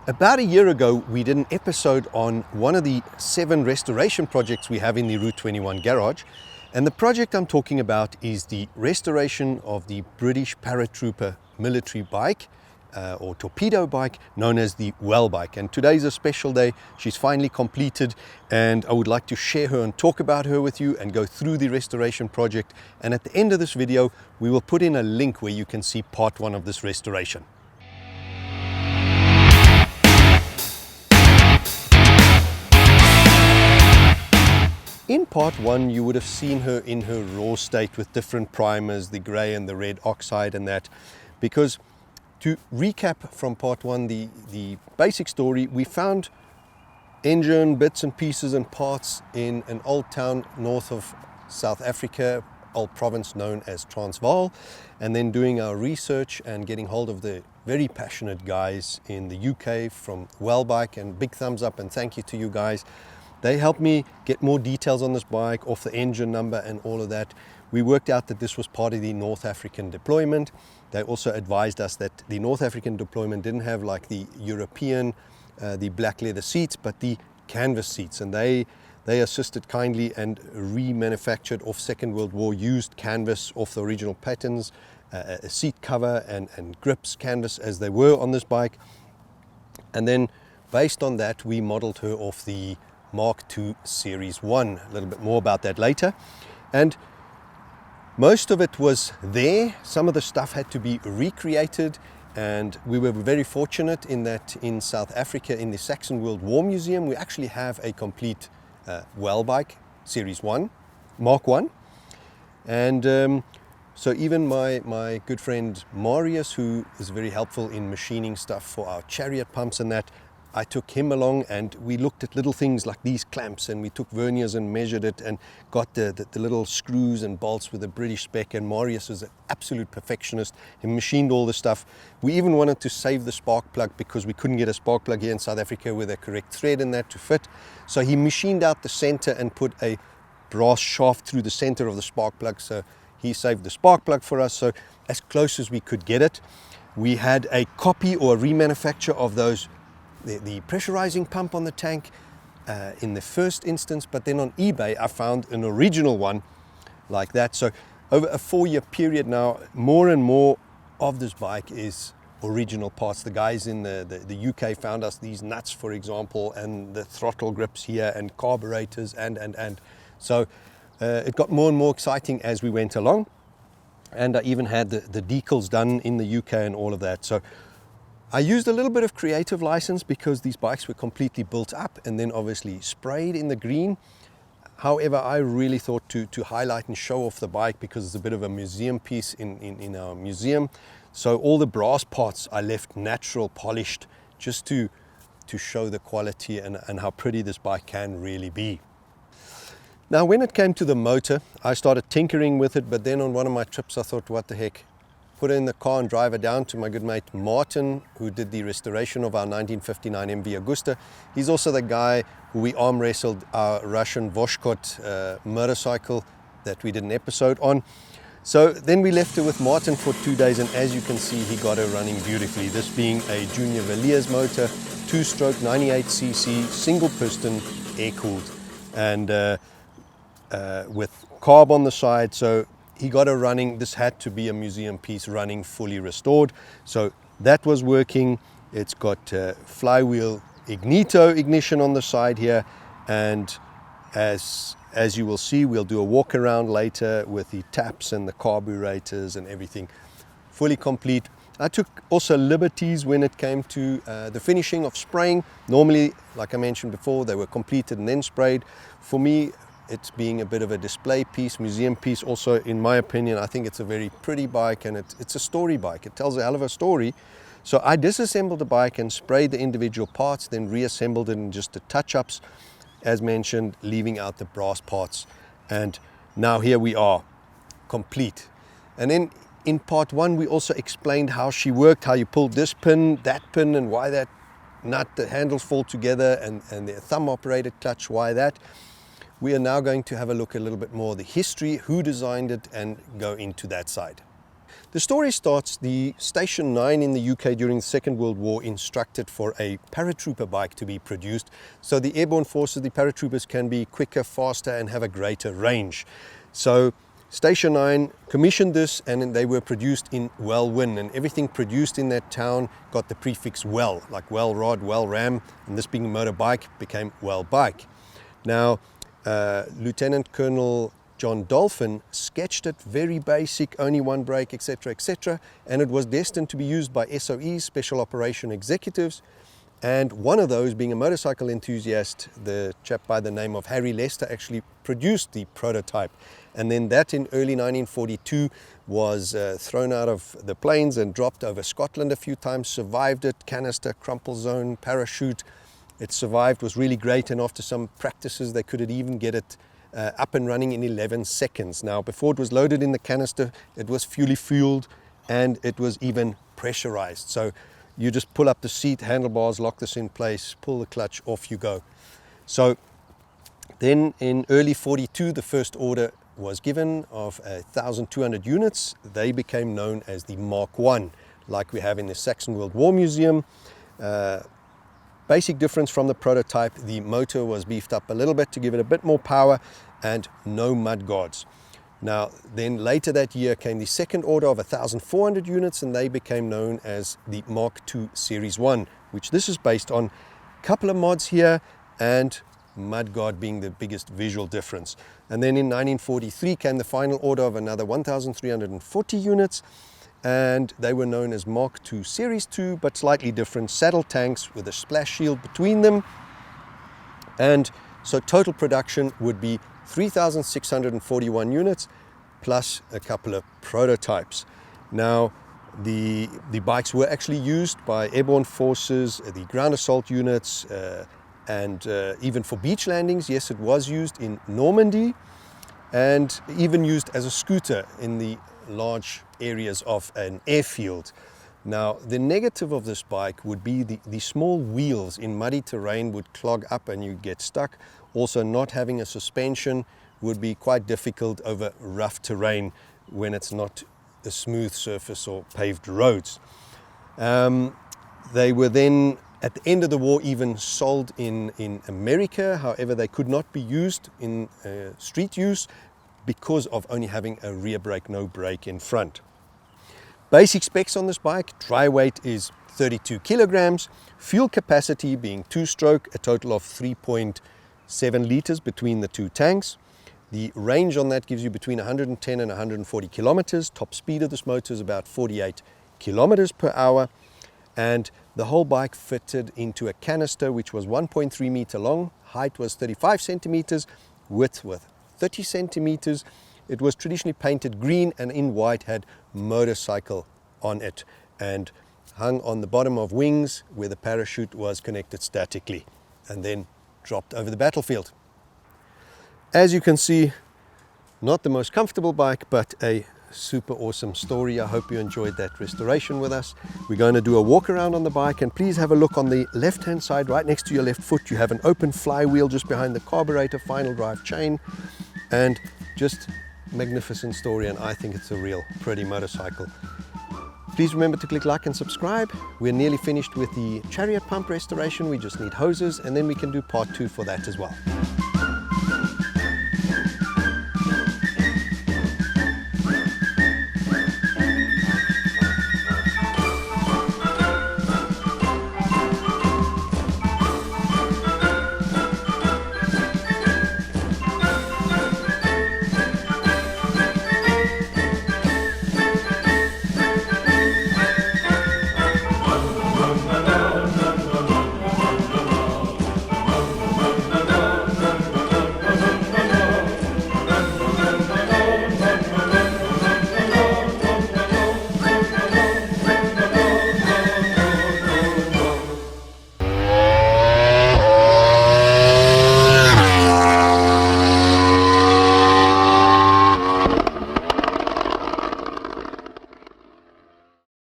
About a year ago, we did an episode on one of the 7 restoration projects we have in the Route 21 garage. And the project I'm talking about is the restoration of the British Paratrooper military bike or torpedo bike known as the Welbike. And today's a special day. She's finally completed, and I would like to share her and talk about her with you and go through the restoration project. And at the end of this video, we will put in a link where you can see part 1 of this restoration. In part 1, you would have seen her in her raw state with different primers, the grey and the red oxide and that. Because to recap from part 1, the basic story, we found engine bits and pieces and parts in an old town north of South Africa, old province known as Transvaal. And then doing our research and getting hold of the very passionate guys in the UK from Welbike, and big thumbs up and thank you to you guys. They helped me get more details on this bike, off the engine number and all of that. We worked out that this was part of the North African deployment. They also advised us that the North African deployment didn't have like the European, the black leather seats, but the canvas seats. And they assisted kindly and remanufactured off Second World War used canvas off the original patterns, a seat cover and grips canvas as they were on this bike. And then based on that, we modeled her off the Mark II Series 1. A little bit more about that later. And most of it was there. Some of the stuff had to be recreated, and we were very fortunate in that in South Africa, in the Saxon World War Museum, we actually have a complete Welbike Series 1, Mark 1. And so even my good friend Marius, who is very helpful in machining stuff for our chariot pumps and that, I took him along and we looked at little things like these clamps, and we took verniers and measured it and got the little screws and bolts with a British spec. And Marius is an absolute perfectionist. He machined all the stuff. We even wanted to save the spark plug because we couldn't get a spark plug here in South Africa with a correct thread in that to fit. So he machined out the center and put a brass shaft through the center of the spark plug. So he saved the spark plug for us. So as close as we could get it. We had a copy or a remanufacture of those the pressurizing pump on the tank in the first instance, but then on eBay I found an original one like that. So over a 4-year period now, more and more of this bike is original parts. The guys in the UK found us these nuts, for example, and the throttle grips here and carburetors and so it got more and more exciting as we went along. And I even had the decals done in the UK and all of that. So I used a little bit of creative license because these bikes were completely built up and then obviously sprayed in the green. However, I really thought to highlight and show off the bike because it's a bit of a museum piece in our museum. So all the brass parts I left natural polished just to show the quality and how pretty this bike can really be. Now, when it came to the motor, I started tinkering with it, but then on one of my trips I thought, what the heck? Put it in the car and drive it down to my good mate Martin, who did the restoration of our 1959 MV Augusta. He's also the guy who we arm wrestled our Russian Voshkot motorcycle that we did an episode on. So then we left her with Martin for 2 days, and as you can see, he got her running beautifully. This being a Junior Villiers motor, 2-stroke 98cc, single piston, air-cooled, and with carb on the side. So he got her running. This had to be a museum piece running fully restored. So that was working. It's got flywheel ignition on the side here. And as you will see, we'll do a walk around later with the taps and the carburetors and everything fully complete. I took also liberties when it came to the finishing of spraying. Normally, like I mentioned before, they were completed and then sprayed. For me, it's being a bit of a display piece, museum piece. Also, in my opinion, I think it's a very pretty bike, and it's a story bike. It tells a hell of a story. So I disassembled the bike and sprayed the individual parts, then reassembled it in just the touch-ups, as mentioned, leaving out the brass parts. And now here we are, complete. And then in part 1, we also explained how she worked, how you pulled this pin, that pin, and why that nut, the handles fall together, and the thumb-operated clutch, why that. We are now going to have a look a little bit more at the history, who designed it, and go into that side. The story starts, the Station 9 in the UK during the Second World War instructed for a paratrooper bike to be produced so the airborne forces, the paratroopers, can be quicker, faster and have a greater range. So Station 9 commissioned this and they were produced in Welwyn, and everything produced in that town got the prefix Well, like Well Rod, Well Ram, and this being a motorbike became Welbike. Now, Lieutenant Colonel John Dolphin sketched it very basic, only one brake, etc., etc., and it was destined to be used by SOEs, Special Operation Executives, and one of those, being a motorcycle enthusiast, the chap by the name of Harry Lester, actually produced the prototype, and then that in early 1942 was thrown out of the planes and dropped over Scotland a few times, survived it, canister, crumple zone, parachute. It survived, was really great, and after some practices they could even get it up and running in 11 seconds. Now, before it was loaded in the canister, it was fueled and it was even pressurized. So you just pull up the seat, handlebars, lock this in place, pull the clutch, off you go. So then in early 42, the first order was given of 1,200 units. They became known as the Mark I, like we have in the Saxon World War Museum. Basic difference from the prototype, the motor was beefed up a little bit to give it a bit more power and no mud guards. Now, then later that year came the second order of 1,400 units, and they became known as the Mark II Series 1, which this is based on a couple of mods here and mudguard being the biggest visual difference. And then in 1943 came the final order of another 1,340 units, and they were known as Mark II Series 2, but slightly different saddle tanks with a splash shield between them. And so total production would be 3,641 units plus a couple of prototypes. Now, the bikes were actually used by airborne forces, the ground assault units, and even for beach landings. Yes, it was used in Normandy and even used as a scooter in the large areas of an airfield. Now, the negative of this bike would be the small wheels in muddy terrain would clog up and you get stuck. Also, not having a suspension would be quite difficult over rough terrain when it's not a smooth surface or paved roads. They were then, at the end of the war, even sold in America. However, they could not be used in street use because of only having a rear brake, no brake in front. Basic specs on this bike: dry weight is 32 kilograms, fuel capacity being 2-stroke, a total of 3.7 liters between the two tanks. The range on that gives you between 110 and 140 kilometers. Top speed of this motor is about 48 kilometers per hour. And the whole bike fitted into a canister which was 1.3 meter long, height was 35 centimeters, width was 30 centimeters. It was traditionally painted green and in white, had motorcycle on it, and hung on the bottom of wings where the parachute was connected statically and then dropped over the battlefield. As you can see, not the most comfortable bike, but a super awesome story. I hope you enjoyed that restoration with us. We're going to do a walk around on the bike, and please have a look on the left hand side, right next to your left foot. You have an open flywheel just behind the carburetor, final drive chain, and just magnificent story, and I think it's a real pretty motorcycle. Please remember to click like and subscribe. We're nearly finished with the chariot pump restoration. We just need hoses, and then we can do part 2 for that as well.